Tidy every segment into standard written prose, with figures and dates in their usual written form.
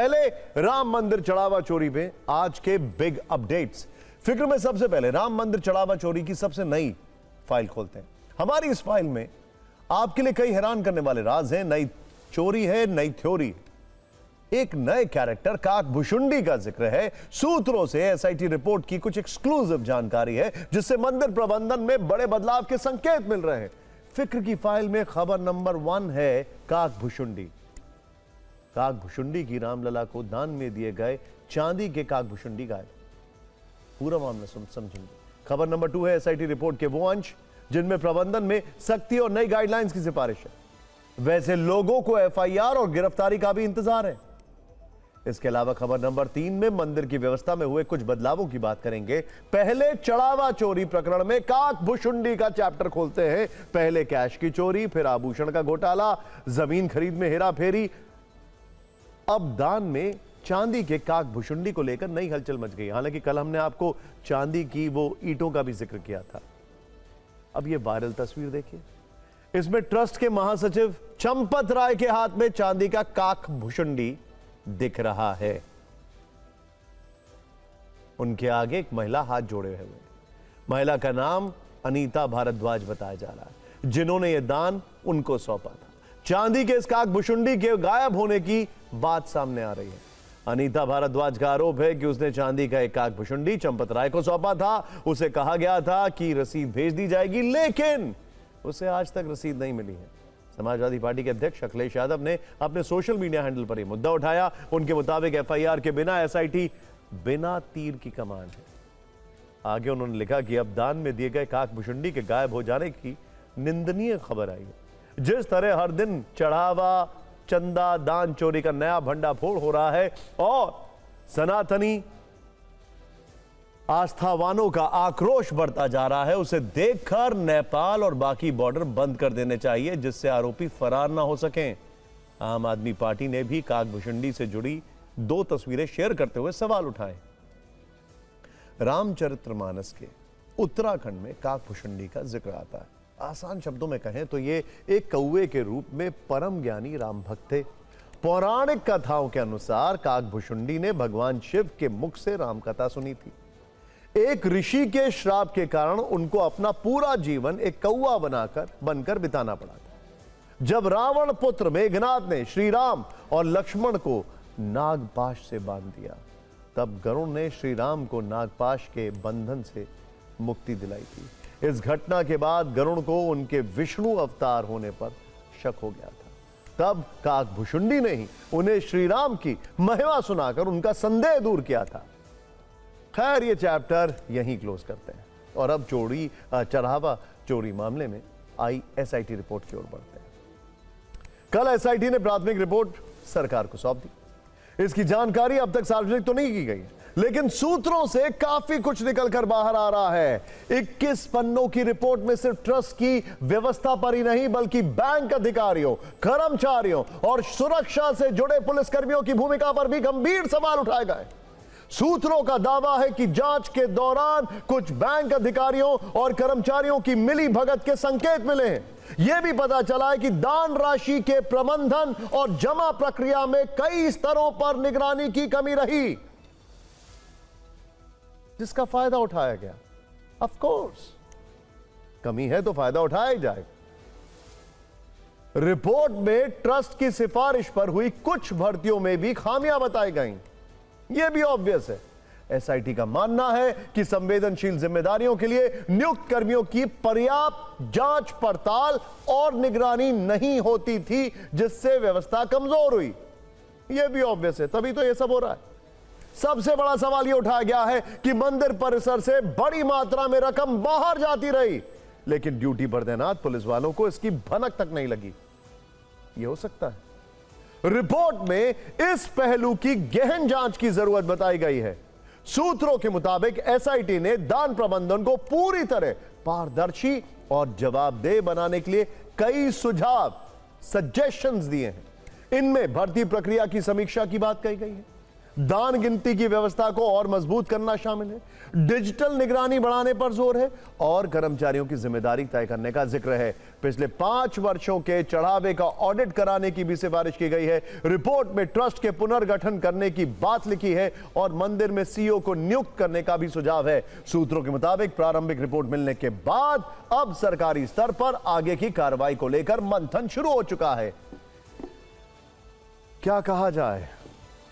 पहले राम मंदिर चढ़ावा चोरी पे आज के बिग अपडेट्स। फिक्र में सबसे पहले राम मंदिर चढ़ावा चोरी की सबसे नई फाइल खोलते हैं। हमारी इस फाइल में आपके लिए कई हैरान करने वाले राज हैं, नई चोरी है, नई थ्योरी, एक नए कैरेक्टर काकभुशुंडी का जिक्र है, सूत्रों से एसआईटी रिपोर्ट की कुछ एक्सक्लूसिव जानकारी है जिससे मंदिर प्रबंधन में बड़े बदलाव के संकेत मिल रहे हैं। फिक्र की फाइल में खबर नंबर 1 है काकभुशुंडी। काकभुशुंडी की रामलला को दान में दिए गए चांदी के काकभुशुंडी गायब। पूरा मामला समझेंगे। खबर नंबर 2 है एसआईटी रिपोर्ट के वो अंश जिनमें प्रबंधन में सख्ती और नई गाइडलाइंस की सिफारिश है। वैसे लोगों को एफआईआर और गिरफ्तारी का भी इंतजार है। इसके अलावा खबर नंबर 3 में मंदिर की व्यवस्था में हुए कुछ बदलावों की बात करेंगे। पहले चढ़ावा चोरी प्रकरण में काकभुशुंडी का चैप्टर खोलते हैं। पहले कैश की चोरी, फिर आभूषण का घोटाला, जमीन खरीद में हेरा फेरी, अब दान में चांदी के काकभुशुंडी को लेकर नई हलचल मच गई। हालांकि कल हमने आपको चांदी की वो ईंटों का भी जिक्र किया था। अब ये वायरल तस्वीर देखिए। इसमें ट्रस्ट के महासचिव चंपत राय के हाथ में चांदी का काकभुशुंडी दिख रहा है। उनके आगे एक महिला हाथ जोड़े हुए। महिला का नाम अनीता भारद्वाज बताया जा रहा है, जिन्होंने यह दान उनको सौंपा था। चांदी के इस काकभुशुंडी के गायब होने की बात सामने आ रही है। अनीता भारद्वाज का आरोप है कि उसने चांदी का एक काकभुशुंडी चंपत राय को सौंपा था। उसे कहा गया था कि रसीद भेज दी जाएगी, लेकिन उसे आज तक रसीद नहीं मिली है। समाजवादी पार्टी के अध्यक्ष अखिलेश यादव ने अपने सोशल मीडिया हैंडल पर यह मुद्दा उठाया। उनके मुताबिक एफआईआर के बिना एसआईटी बिना तीर की कमान है। आगे उन्होंने लिखा कि अब दान में दिए गए काकभुशुंडी के गायब हो जाने की निंदनीय खबर आई है। जिस तरह हर दिन चढ़ावा, चंदा, दान चोरी का नया भंडाफोड़ हो रहा है और सनातनी आस्थावानों का आक्रोश बढ़ता जा रहा है, उसे देखकर नेपाल और बाकी बॉर्डर बंद कर देने चाहिए जिससे आरोपी फरार ना हो सकें। आम आदमी पार्टी ने भी काकभुशुंडी से जुड़ी 2 तस्वीरें शेयर करते हुए सवाल उठाए। रामचरितमानस के उत्तराखंड में काकभुशुंडी का जिक्र आता है। आसान शब्दों में कहें तो ये एक कौवे के रूप में परम ज्ञानी राम भक्त थे। पौराणिक कथाओं के अनुसार काकभुशुंडी ने भगवान शिव के मुख से राम कथा सुनी थी। एक ऋषि के श्राप के कारण उनको अपना पूरा जीवन एक कौवा बनकर बिताना पड़ा था। जब रावण पुत्र मेघनाद ने श्री राम और लक्ष्मण को नागपाश से बांध दिया, तब गरुड़ ने श्री राम को नागपाश के बंधन से मुक्ति दिलाई थी। इस घटना के बाद गरुड़ को उनके विष्णु अवतार होने पर शक हो गया था। तब काकभुशुंडी ने ही उन्हें श्री राम की महिमा सुनाकर उनका संदेह दूर किया था। खैर, ये चैप्टर यहीं क्लोज करते हैं और अब चढ़ावा चोरी मामले में आई एसआईटी रिपोर्ट की ओर बढ़ते हैं। कल एसआईटी ने प्राथमिक रिपोर्ट सरकार को सौंप दी। इसकी जानकारी अब तक सार्वजनिक तो नहीं की गई है, लेकिन सूत्रों से काफी कुछ निकलकर बाहर आ रहा है। 21 पन्नों की रिपोर्ट में सिर्फ ट्रस्ट की व्यवस्था पर ही नहीं बल्कि बैंक अधिकारियों, कर्मचारियों और सुरक्षा से जुड़े पुलिसकर्मियों की भूमिका पर भी गंभीर सवाल उठाए गए। सूत्रों का दावा है कि जांच के दौरान कुछ बैंक अधिकारियों और कर्मचारियों की मिली भगत के संकेत मिले हैं। यह भी पता चला है कि दान राशि के प्रबंधन और जमा प्रक्रिया में कई स्तरों पर निगरानी की कमी रही, जिसका फायदा उठाया गया। ऑफ कोर्स, कमी है तो फायदा उठाया ही जाएगा। रिपोर्ट में ट्रस्ट की सिफारिश पर हुई कुछ भर्तियों में भी खामियां बताई गई। यह भी ऑब्वियस है। एसआईटी का मानना है कि संवेदनशील जिम्मेदारियों के लिए नियुक्त कर्मियों की पर्याप्त जांच पड़ताल और निगरानी नहीं होती थी, जिससे व्यवस्था कमजोर हुई। यह भी ऑब्वियस है, तभी तो यह सब हो रहा है। सबसे बड़ा सवाल यह उठाया गया है कि मंदिर परिसर से बड़ी मात्रा में रकम बाहर जाती रही, लेकिन ड्यूटी पर तैनात पुलिस वालों को इसकी भनक तक नहीं लगी। यह हो सकता है। रिपोर्ट में इस पहलू की गहन जांच की जरूरत बताई गई है। सूत्रों के मुताबिक एसआईटी ने दान प्रबंधन को पूरी तरह पारदर्शी और जवाबदेह बनाने के लिए कई सजेशंस दिए हैं। इनमें भर्ती प्रक्रिया की समीक्षा की बात कही गई है। दान गिनती की व्यवस्था को और मजबूत करना शामिल है, डिजिटल निगरानी बढ़ाने पर जोर है और कर्मचारियों की जिम्मेदारी तय करने का जिक्र है। पिछले 5 वर्षों के चढ़ावे का ऑडिट कराने की भी सिफारिश की गई है। रिपोर्ट में ट्रस्ट के पुनर्गठन करने की बात लिखी है और मंदिर में सीईओ को नियुक्त करने का भी सुझाव है। सूत्रों के मुताबिक प्रारंभिक रिपोर्ट मिलने के बाद अब सरकारी स्तर पर आगे की कार्रवाई को लेकर मंथन शुरू हो चुका है। क्या कहा जाए,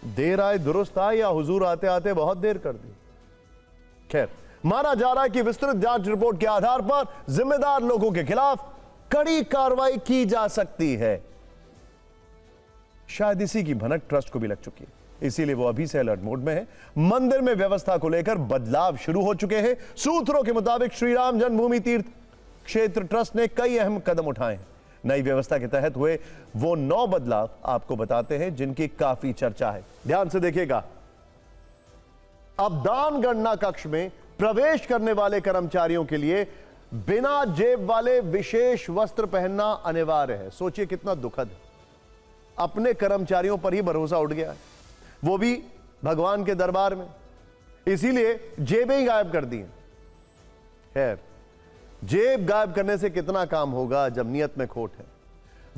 देर आए दुरुस्त आए या हुजूर आते आते बहुत देर कर दी। खैर, माना जा रहा है कि विस्तृत जांच रिपोर्ट के आधार पर जिम्मेदार लोगों के खिलाफ कड़ी कार्रवाई की जा सकती है। शायद इसी की भनक ट्रस्ट को भी लग चुकी है, इसीलिए वो अभी से अलर्ट मोड में है। मंदिर में व्यवस्था को लेकर बदलाव शुरू हो चुके हैं। सूत्रों के मुताबिक श्री राम जन्मभूमि तीर्थ क्षेत्र ट्रस्ट ने कई अहम कदम उठाए हैं। नई व्यवस्था के तहत हुए वो 9 बदलाव आपको बताते हैं जिनकी काफी चर्चा है। ध्यान से देखिएगा। अब दान गणना कक्ष में प्रवेश करने वाले कर्मचारियों के लिए बिना जेब वाले विशेष वस्त्र पहनना अनिवार्य है। सोचिए कितना दुखद है। अपने कर्मचारियों पर ही भरोसा उठ गया है, वो भी भगवान के दरबार में, इसीलिए जेबें ही गायब कर दी हैं। खैर, जेब गायब करने से कितना काम होगा जब नियत में खोट है।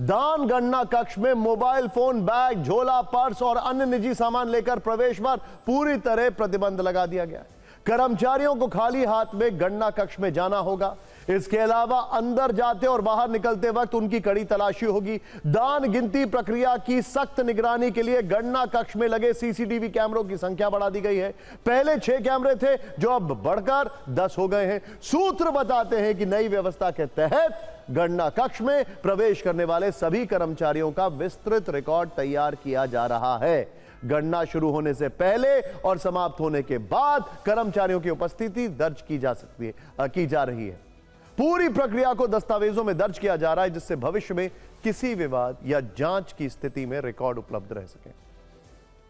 दान गणना कक्ष में मोबाइल फोन, बैग, झोला, पर्स और अन्य निजी सामान लेकर प्रवेश पर पूरी तरह प्रतिबंध लगा दिया गया है। कर्मचारियों को खाली हाथ में गणना कक्ष में जाना होगा। इसके अलावा अंदर जाते और बाहर निकलते वक्त उनकी कड़ी तलाशी होगी। दान गिनती प्रक्रिया की सख्त निगरानी के लिए गणना कक्ष में लगे सीसीटीवी कैमरों की संख्या बढ़ा दी गई है। पहले 6 कैमरे थे जो अब बढ़कर 10 हो गए हैं। सूत्र बताते हैं कि नई व्यवस्था के तहत गणना कक्ष में प्रवेश करने वाले सभी कर्मचारियों का विस्तृत रिकॉर्ड तैयार किया जा रहा है। गणना शुरू होने से पहले और समाप्त होने के बाद कर्मचारियों की उपस्थिति दर्ज की जा रही है। पूरी प्रक्रिया को दस्तावेजों में दर्ज किया जा रहा है जिससे भविष्य में किसी विवाद या जांच की स्थिति में रिकॉर्ड उपलब्ध रह सके।